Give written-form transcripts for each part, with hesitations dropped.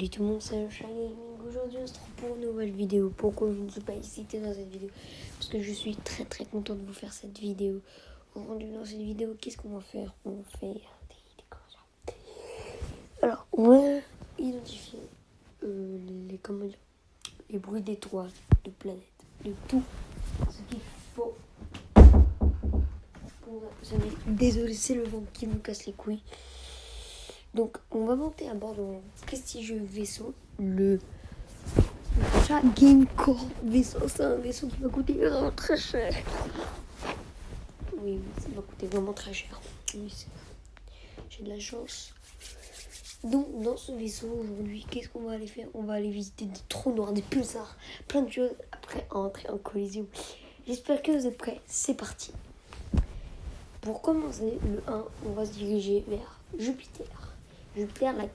Salut tout le monde, c'est Shiny Gaming. Aujourd'hui on se retrouve pour une nouvelle vidéo. Pourquoi je ne suis pas excité dans cette vidéo? Parce que je suis très content de vous faire cette vidéo. Aujourd'hui dans cette vidéo, qu'est-ce qu'on va faire? On va faire des décorations. Alors on va identifier les bruits d'étoiles, de planètes, de tout ce qu'il faut. Désolé, c'est le vent qui me casse les couilles. Donc, on va monter à bord de mon prestigieux vaisseau, le Gamecore vaisseau. C'est un vaisseau qui va coûter vraiment très cher. Oui, ça va coûter vraiment très cher. Oui, j'ai de la chance. Donc, dans ce vaisseau, aujourd'hui, qu'est-ce qu'on va aller faire? On va aller visiter des trous noirs, des pulsars, plein de choses après entrer en collision. J'espère que vous êtes prêts. C'est parti. Pour commencer, le 1, on va se diriger vers Jupiter. Jupiter, la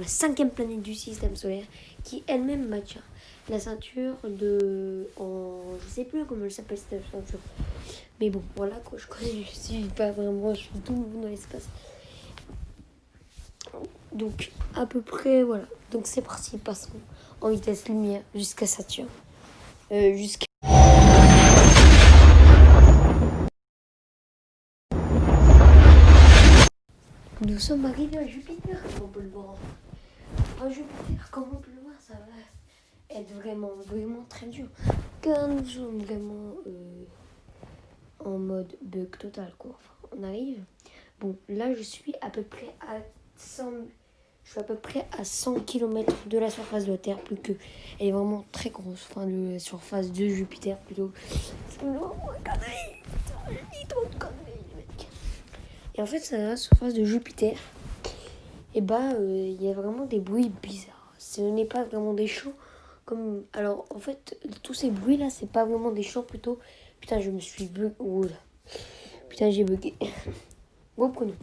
cinquième planète du système solaire, qui elle-même maintient la ceinture je sais plus comment elle s'appelle cette ceinture. Mais bon, voilà quoi, je suis pas vraiment, je suis tout le monde dans l'espace. Donc, à peu près, voilà. Donc, c'est parti, passons en vitesse lumière jusqu'à Saturne. Nous sommes arrivés à Jupiter, comme on peut le voir. À Jupiter, comme on peut le voir, ça va être vraiment très dur. Car nous sommes vraiment en mode bug total, quoi. Enfin, on arrive. Bon, là, je suis à peu près à 100 km de la surface de la Terre, plus que elle est vraiment très grosse. Enfin, la surface de Jupiter, plutôt. C'est vraiment une connerie. C'est trop de conneries, mec. Et en fait, c'est la surface de Jupiter. Et il y a vraiment des bruits bizarres. Ce n'est pas vraiment des chants comme... Alors, en fait, tous ces bruits-là, c'est pas vraiment des chants, plutôt... Putain, je me suis bugué. Oh là. Putain, j'ai bugué. Reprenons.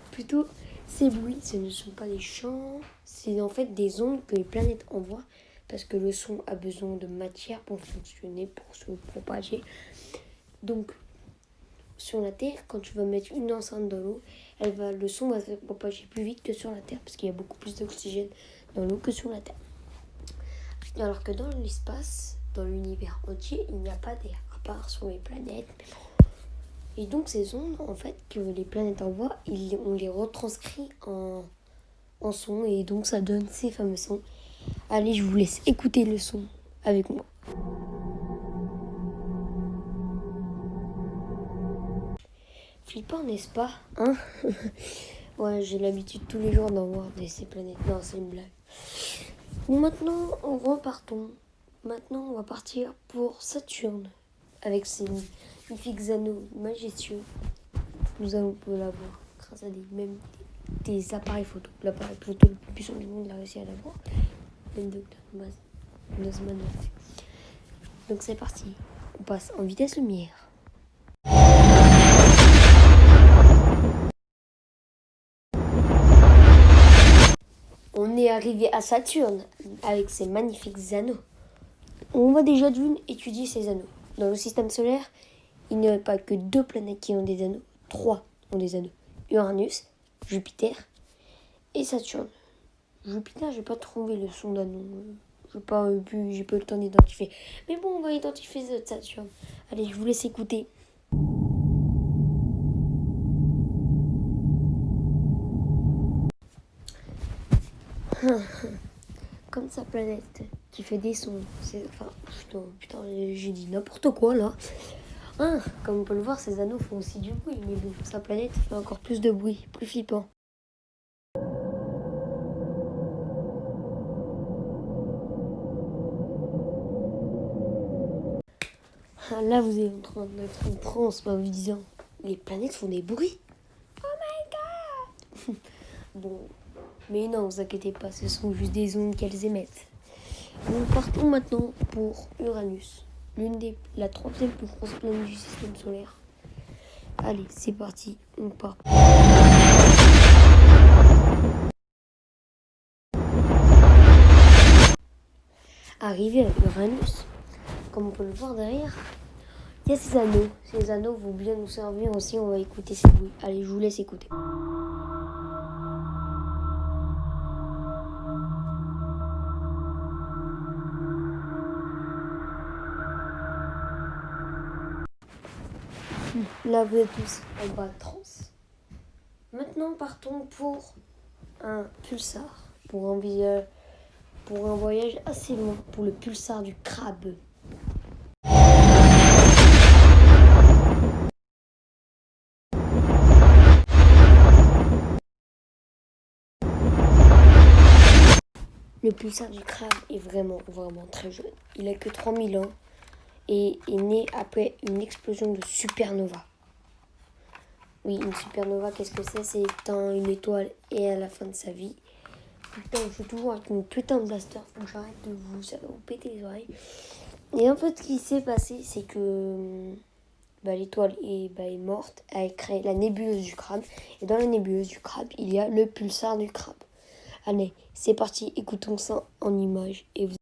Plutôt, ces bruits, ce ne sont pas des chants. C'est en fait des ondes que les planètes envoient. Parce que le son a besoin de matière pour fonctionner, pour se propager. Donc, sur la Terre, quand tu vas mettre une enceinte dans l'eau, le son va se propager plus vite que sur la Terre, parce qu'il y a beaucoup plus d'oxygène dans l'eau que sur la Terre. Alors que dans l'espace, dans l'univers entier, il n'y a pas d'air, à part sur les planètes. Et donc ces ondes, en fait, que les planètes envoient, on les retranscrit en son, et donc ça donne ces fameux sons. Allez, je vous laisse écouter le son avec moi. Flippant, n'est-ce pas, hein? Ouais, j'ai l'habitude tous les jours d'en voir ces planètes. Non, c'est une blague. Maintenant, Maintenant, on va partir pour Saturne. Avec ses magnifiques anneaux majestueux. Nous allons pouvoir l'avoir grâce à des appareils photo. L'appareil photo le plus puissant du monde a réussi à l'avoir. Le docteur Nosman. Donc c'est parti. On passe en vitesse lumière. On est arrivé à Saturne avec ses magnifiques anneaux. On va déjà étudier ces anneaux. Dans le système solaire, il n'y a pas que 2 planètes qui ont des anneaux. 3 ont des anneaux. Uranus, Jupiter et Saturne. Jupiter, j'ai pas trouvé le son d'anneau. J'ai pas eu le temps d'identifier. Mais bon, on va identifier Saturne. Allez, je vous laisse écouter. Comme sa planète qui fait des sons. Putain, j'ai dit n'importe quoi là. Comme on peut le voir, ces anneaux font aussi du bruit, mais bon, sa planète fait encore plus de bruit, plus flippant. Là, vous êtes en train d'être en transe en vous disant, les planètes font des bruits. Oh my god. Bon, mais non, vous inquiétez pas, ce sont juste des ondes qu'elles émettent. Nous partons maintenant pour Uranus, la 3e plus grosse planète du système solaire. Allez, c'est parti, on part. Arrivé à Uranus, comme on peut le voir derrière, il y a ces anneaux. Ces anneaux vont bien nous servir aussi, on va écouter ces bruits. Allez, je vous laisse écouter. Là, vous êtes tous en bas trans. Maintenant, partons pour un pulsar. Pour un voyage assez long. Pour le pulsar du crabe. Le pulsar du crabe est vraiment très jeune. Il a que 3000 ans et est né après une explosion de supernova. Oui, une supernova, qu'est-ce que c'est? C'est quand une étoile est à la fin de sa vie. Putain, je suis toujours avec une putain de blaster. Faut que j'arrête de vous, ça va vous péter les oreilles. Et en fait, ce qui s'est passé, c'est que l'étoile est morte. Elle a créé la nébuleuse du crabe. Et dans la nébuleuse du crabe, il y a le pulsar du crabe. Allez, c'est parti, écoutons ça en images. Et vous...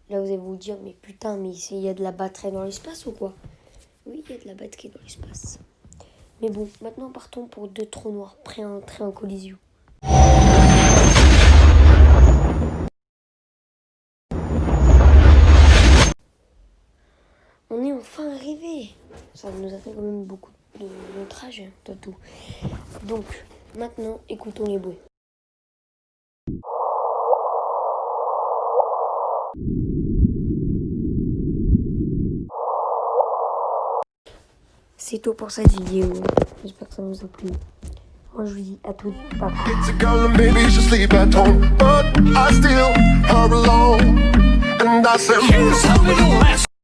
Là, vous allez vous dire, mais putain, mais il y a de la batterie dans l'espace ou quoi? Oui, il y a de la batterie dans l'espace. Mais bon, maintenant partons pour 2 trous noirs prêts à entrer en collision. On est enfin arrivé. Ça nous a fait quand même beaucoup de trajet, tout. Donc, maintenant, écoutons les bruits. C'est tout pour cette vidéo. J'espère que ça vous a plu. Moi, je vous dis à toutes. Bye bye.